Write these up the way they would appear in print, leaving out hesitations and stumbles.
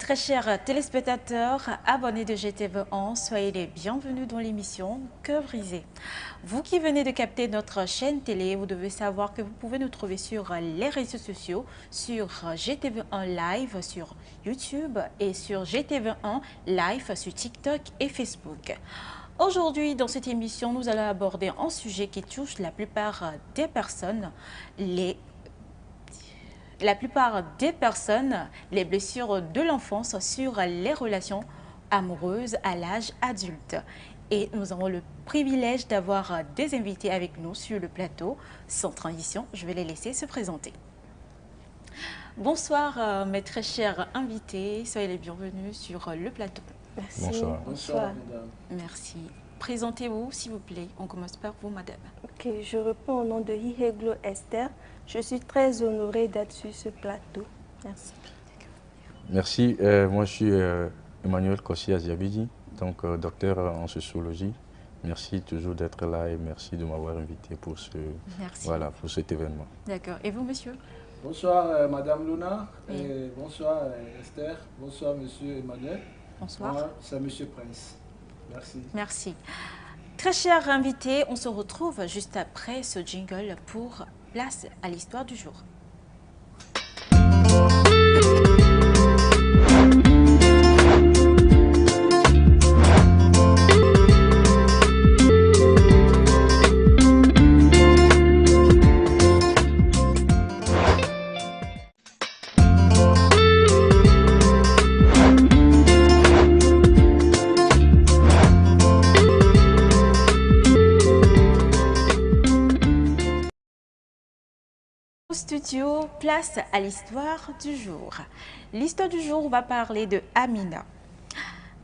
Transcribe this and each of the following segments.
Très chers téléspectateurs, abonnés de GTV1, soyez les bienvenus dans l'émission Cœur brisé. Vous qui venez de capter notre chaîne télé, vous devez savoir que vous pouvez nous trouver sur les réseaux sociaux, sur GTV1 Live sur YouTube et sur GTV1 Live sur TikTok et Facebook. Aujourd'hui, dans cette émission, nous allons aborder un sujet qui touche la plupart des personnes, les blessures de l'enfance sur les relations amoureuses à l'âge adulte. Et nous avons le privilège d'avoir des invités avec nous sur le plateau. Sans transition, je vais les laisser se présenter. Bonsoir mes très chers invités, soyez les bienvenus sur le plateau. Merci. Bonsoir. Bonsoir. Merci. Présentez-vous s'il vous plaît. On commence par vous, madame. Ok, je réponds au nom de Iheglo Esther. Je suis très honorée d'être sur ce plateau. Merci. Merci. Moi, je suis Emmanuel Kossi Aziabidi, donc docteur en sociologie. Merci toujours d'être là et merci de m'avoir invité pour, pour cet événement. D'accord. Et vous, monsieur? Bonsoir, Madame Luna. Et bonsoir, Esther. Bonsoir, Monsieur Emmanuel. Bonsoir. Moi, c'est Monsieur Prince. Merci. Merci. Très chers invités, on se retrouve juste après ce jingle pour place à l'histoire du jour. Studio, place à l'histoire du jour. L'histoire du jour va parler de Amina.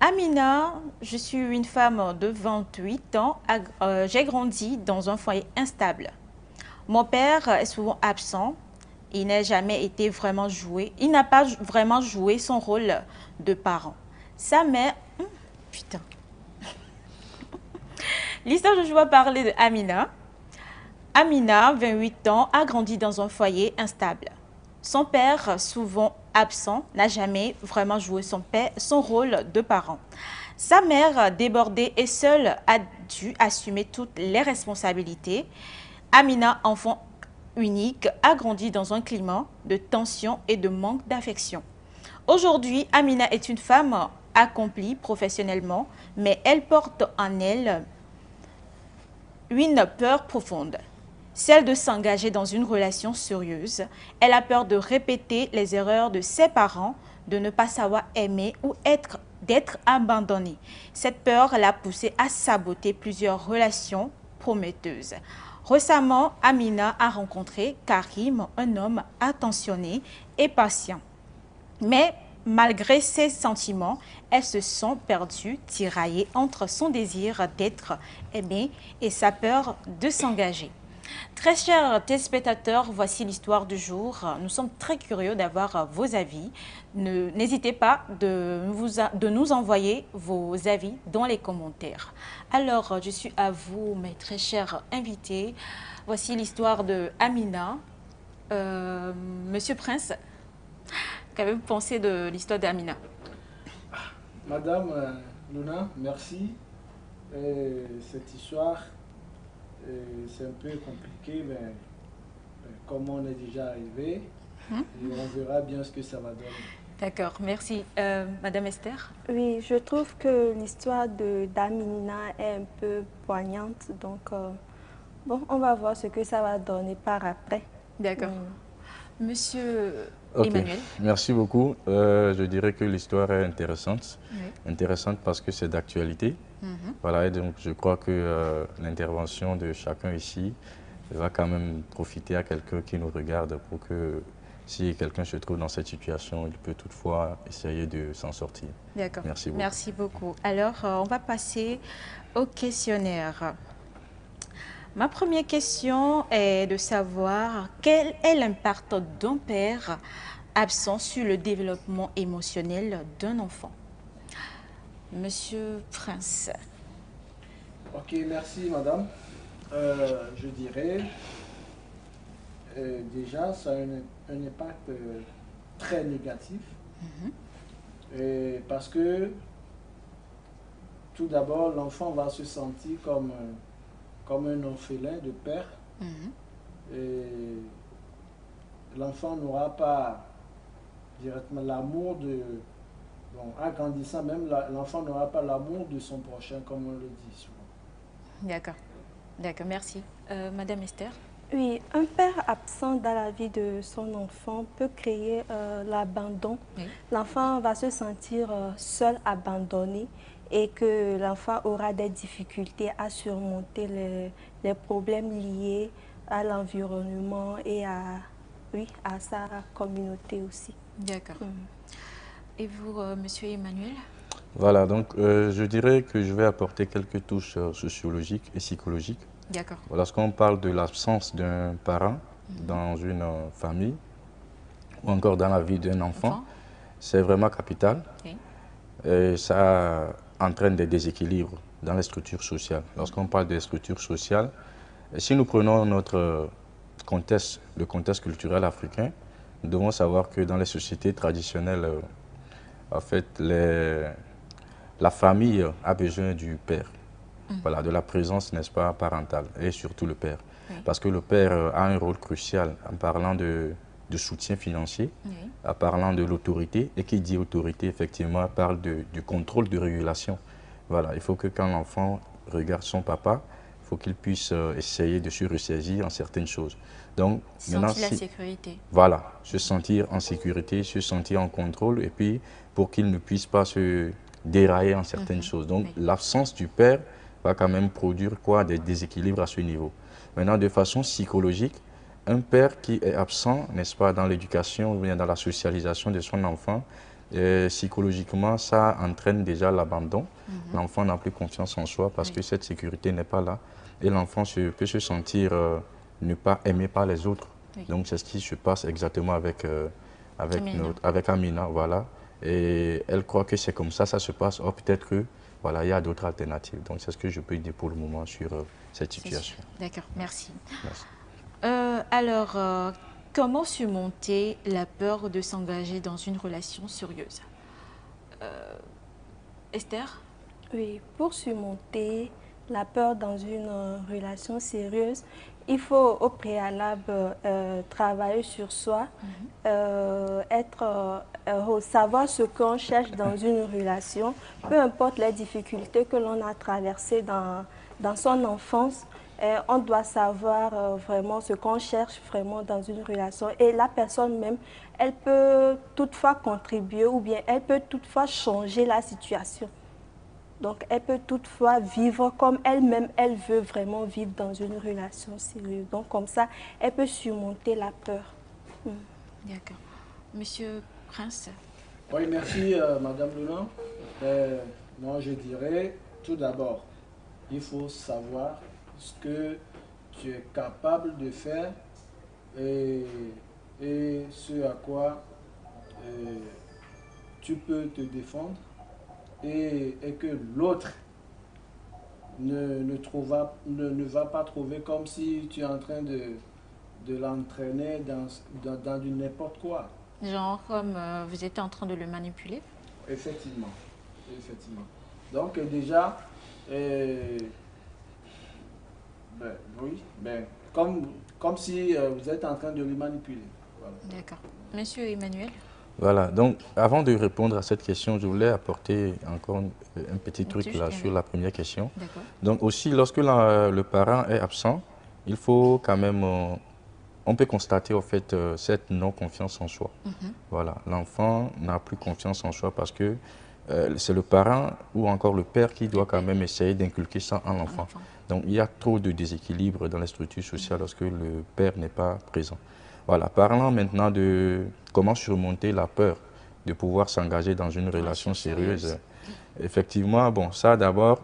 Amina, je suis une femme de 28 ans. J'ai grandi dans un foyer instable. Mon père est souvent absent. Il n'a jamais été vraiment joué. Il n'a pas vraiment joué son rôle de parent. Sa mère... putain. L'histoire du jour va parler de Amina. Amina, 28 ans, a grandi dans un foyer instable. Son père, souvent absent, n'a jamais vraiment joué son rôle de parent. Sa mère, débordée et seule, a dû assumer toutes les responsabilités. Amina, enfant unique, a grandi dans un climat de tension et de manque d'affection. Aujourd'hui, Amina est une femme accomplie professionnellement, mais elle porte en elle une peur profonde. Celle de s'engager dans une relation sérieuse. Elle a peur de répéter les erreurs de ses parents, de ne pas savoir aimer ou d'être abandonnée. Cette peur l'a poussée à saboter plusieurs relations prometteuses. Récemment, Amina a rencontré Karim, un homme attentionné et patient. Mais malgré ses sentiments, elle se sent perdue, tiraillée entre son désir d'être aimée et sa peur de s'engager. Très chers téléspectateurs, voici l'histoire du jour. Nous sommes très curieux d'avoir vos avis. N'hésitez pas de nous envoyer vos avis dans les commentaires. Alors, je suis à vous, mes très chers invités. Voici l'histoire de Amina. Monsieur Prince, qu'avez-vous pensé de l'histoire d'Amina? Madame Luna, merci. Cette histoire, c'est un peu compliqué, mais comme on est déjà arrivé, et on verra bien ce que ça va donner. D'accord, merci. Madame Esther? Oui, je trouve que l'histoire d'Amina est un peu poignante. Donc, bon, on va voir ce que ça va donner par après. D'accord. Monsieur Okay. Emmanuel? Merci beaucoup. Je dirais que l'histoire est intéressante. Oui. Intéressante parce que c'est d'actualité. Voilà, et donc je crois que l'intervention de chacun ici va quand même profiter à quelqu'un qui nous regarde pour que si quelqu'un se trouve dans cette situation, il peut toutefois essayer de s'en sortir. D'accord. Merci beaucoup. Merci beaucoup. Alors, on va passer au questionnaire. Ma première question est de savoir quel est l'impact d'un père absent sur le développement émotionnel d'un enfant. Monsieur Prince. Ok, merci madame. Je dirais, déjà, ça a un impact très négatif Et parce que, tout d'abord, l'enfant va se sentir comme un orphelin de père. Et l'enfant n'aura pas directement l'amour de... Bon, en grandissant, même l'enfant n'aura pas l'amour de son prochain, comme on le dit souvent. D'accord. D'accord, merci. Madame Esther? Oui, un père absent dans la vie de son enfant peut créer l'abandon. Oui. L'enfant va se sentir seul, abandonné, et que l'enfant aura des difficultés à surmonter les problèmes liés à l'environnement et à sa communauté aussi. D'accord. Et vous, monsieur Emmanuel? Voilà, donc je dirais que je vais apporter quelques touches sociologiques et psychologiques. D'accord. Lorsqu'on parle de l'absence d'un parent dans une famille ou encore dans la vie d'un enfant, c'est vraiment capital. Oui. Et ça entraîne des déséquilibres dans les structures sociales. Lorsqu'on parle des structures sociales, si nous prenons notre contexte, le contexte culturel africain, nous devons savoir que dans les sociétés traditionnelles, en fait, la famille a besoin du père. Voilà, de la présence, n'est-ce pas, parentale, et surtout le père. Oui. Parce que le père a un rôle crucial en parlant de soutien financier, en parlant de l'autorité, et qui dit autorité, effectivement, parle du contrôle de régulation. Voilà, il faut que quand l'enfant regarde son papa, il faut qu'il puisse essayer de se ressaisir en certaines choses. Donc, sentir la sécurité. Voilà, se sentir en sécurité, se sentir en contrôle, et puis pour qu'il ne puisse pas se dérailler en certaines choses. Donc, l'absence du père va quand même produire quoi? Des déséquilibres à ce niveau. Maintenant, de façon psychologique, un père qui est absent, n'est-ce pas, dans l'éducation ou bien dans la socialisation de son enfant, psychologiquement, ça entraîne déjà l'abandon. L'enfant n'a plus confiance en soi parce que cette sécurité n'est pas là. Et l'enfant peut se sentir ne pas aimé par les autres. Donc, c'est ce qui se passe exactement avec Amina. Voilà. Et elle croit que c'est comme ça se passe. Or, peut-être que voilà, il y a d'autres alternatives. Donc, c'est ce que je peux dire pour le moment sur cette situation. D'accord, merci. Merci. Alors, comment surmonter la peur de s'engager dans une relation sérieuse? Esther? Oui, pour surmonter la peur dans une relation sérieuse, il faut au préalable travailler sur soi, savoir ce qu'on cherche dans une relation, peu importe les difficultés que l'on a traversées dans son enfance. On doit savoir vraiment ce qu'on cherche vraiment dans une relation, et la personne même, elle peut toutefois contribuer ou bien elle peut toutefois changer la situation. Donc, elle peut toutefois vivre comme elle-même, elle veut vraiment vivre dans une relation sérieuse. Donc, comme ça, elle peut surmonter la peur. D'accord. Monsieur Prince? Oui, merci Madame Leland. Moi, je dirais, tout d'abord, il faut savoir ce que tu es capable de faire et ce à quoi tu peux te défendre, et que l'autre ne va pas trouver comme si tu es en train de l'entraîner dans du n'importe quoi. Genre comme vous êtes en train de le manipuler? Effectivement. Effectivement. Donc déjà, comme si vous êtes en train de le manipuler. Voilà. D'accord. Monsieur Emmanuel? Voilà, donc avant de répondre à cette question, je voulais apporter encore un petit truc là sur la première question. Donc aussi, lorsque le parent est absent, il faut quand même, on peut constater au fait cette non-confiance en soi. Voilà, l'enfant n'a plus confiance en soi parce que c'est le parent ou encore le père qui doit quand même essayer d'inculquer ça en l'enfant. Donc il y a trop de déséquilibre dans les structures sociales lorsque le père n'est pas présent. Voilà, parlant maintenant de comment surmonter la peur de pouvoir s'engager dans une relation sérieuse. Effectivement, bon, ça d'abord,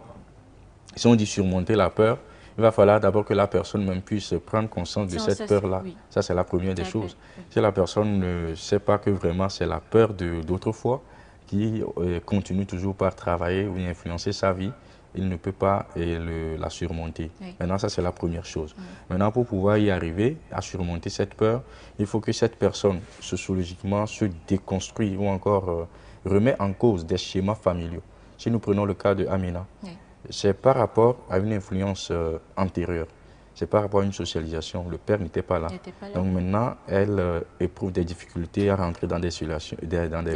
si on dit surmonter la peur, il va falloir d'abord que la personne même puisse prendre conscience de cette peur-là. Ça, c'est la première des choses. Si la personne ne sait pas que vraiment c'est la peur d'autrefois qui continue toujours par travailler ou influencer sa vie, il ne peut pas la surmonter. Maintenant, ça, c'est la première chose. Maintenant, pour pouvoir y arriver, à surmonter cette peur, il faut que cette personne, sociologiquement, se déconstruise ou encore remet en cause des schémas familiaux. Si nous prenons le cas de Amina, Oui. c'est par rapport à une influence antérieure. C'est par rapport à une socialisation. Le père n'était pas là. Donc maintenant, elle éprouve des difficultés à rentrer dans des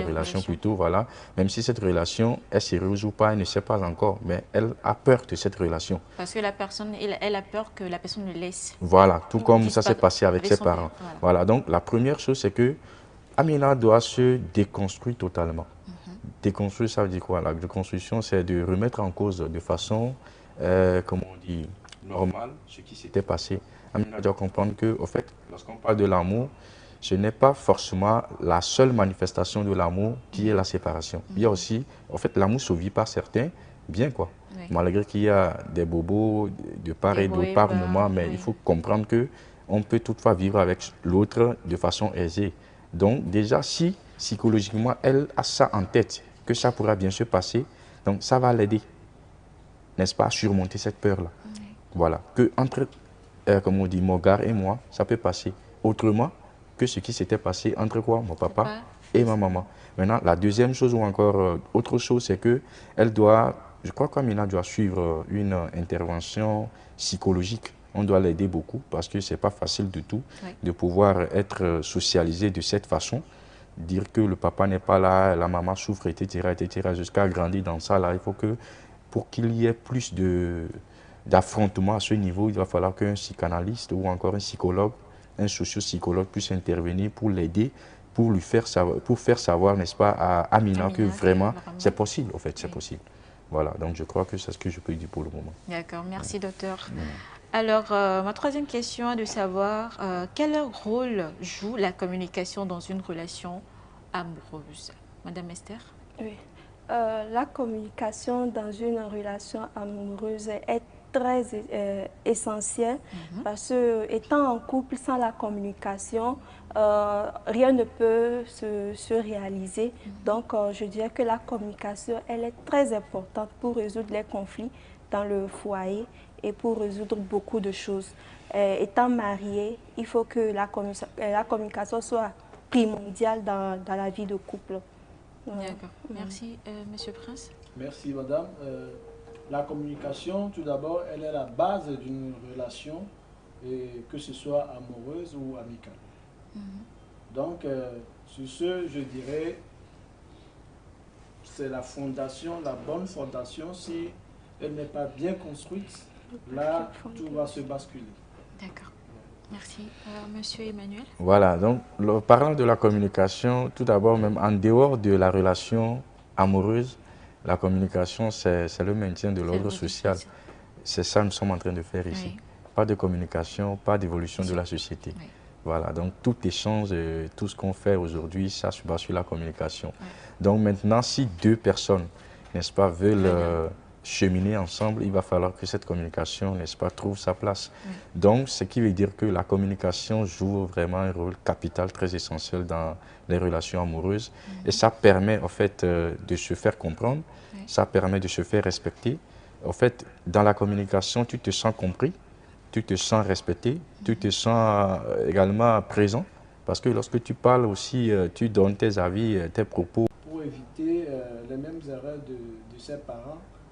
relations plutôt, voilà. Même si cette relation est sérieuse ou pas, elle ne sait pas encore. Mais elle a peur de cette relation. Parce que la personne, elle a peur que la personne le laisse. Voilà, tout comme ça s'est passé avec ses parents. Voilà, donc la première chose, c'est que Amina doit se déconstruire totalement. Déconstruire, ça veut dire quoi? La déconstruction, c'est de remettre en cause de façon, comment on dit, normale ce qui s'était passé. Amina doit comprendre que, au fait, lorsqu'on parle de l'amour, ce n'est pas forcément la seule manifestation de l'amour qui est la séparation. Il y a aussi, en fait, l'amour se vit par certains bien, quoi. Oui. Malgré qu'il y a des bobos de part et d'autre par moment, mais il faut comprendre que on peut toutefois vivre avec l'autre de façon aisée. Donc déjà, si psychologiquement, elle a ça en tête, que ça pourra bien se passer, donc ça va l'aider, n'est-ce pas, à surmonter cette peur-là. Voilà, que entre, comme on dit, mon gars et moi, ça peut passer autrement que ce qui s'était passé entre quoi, mon papa et ma maman. Maintenant, la deuxième chose ou encore autre chose, c'est qu'elle doit, je crois qu'Amina doit suivre une intervention psychologique. On doit l'aider beaucoup parce que ce n'est pas facile du tout de pouvoir être socialisé de cette façon. Dire que le papa n'est pas là, la maman souffre, etc., jusqu'à grandir dans ça. Là, il faut que, pour qu'il y ait plus d'affrontement à ce niveau, il va falloir qu'un psychanalyste ou encore un psychologue, un socio-psychologue puisse intervenir pour l'aider, pour lui faire savoir, n'est-ce pas, à Amina que vraiment c'est possible, en fait, c'est possible. Voilà, donc je crois que c'est ce que je peux dire pour le moment. D'accord, merci docteur. Alors, ma troisième question est de savoir quel rôle joue la communication dans une relation amoureuse? Madame Esther? Oui, la communication dans une relation amoureuse est très essentielle parce que, étant en couple sans la communication, rien ne peut se réaliser. Donc, je dirais que la communication, elle est très importante pour résoudre les conflits dans le foyer et pour résoudre beaucoup de choses. Étant marié, il faut que la communication soit primordiale dans la vie de couple. D'accord. Merci, Monsieur Prince. Merci, madame. La communication, tout d'abord, elle est la base d'une relation, que ce soit amoureuse ou amicale. Donc, sur ce, je dirais, c'est la fondation, la bonne fondation. Si elle n'est pas bien construite, là, tout va se basculer. D'accord. Merci. Monsieur Emmanuel? Voilà, donc, parlant de la communication, tout d'abord, même en dehors de la relation amoureuse, la communication, c'est le maintien de l'ordre social. C'est ça que nous sommes en train de faire ici. Oui. Pas de communication, pas d'évolution de la société. Oui. Voilà, donc tout échange, tout ce qu'on fait aujourd'hui, ça se base sur la communication. Oui. Donc maintenant, si deux personnes, n'est-ce pas, veulent cheminer ensemble, il va falloir que cette communication, n'est-ce pas, trouve sa place. Oui. Donc, ce qui veut dire que la communication joue vraiment un rôle capital, très essentiel dans les relations amoureuses. Et ça permet, en fait, de se faire comprendre, ça permet de se faire respecter. En fait, dans la communication, tu te sens compris, tu te sens respecté, tu te sens également présent. Parce que lorsque tu parles aussi, tu donnes tes avis, tes propos. Pour éviter les mêmes erreurs de ses parents,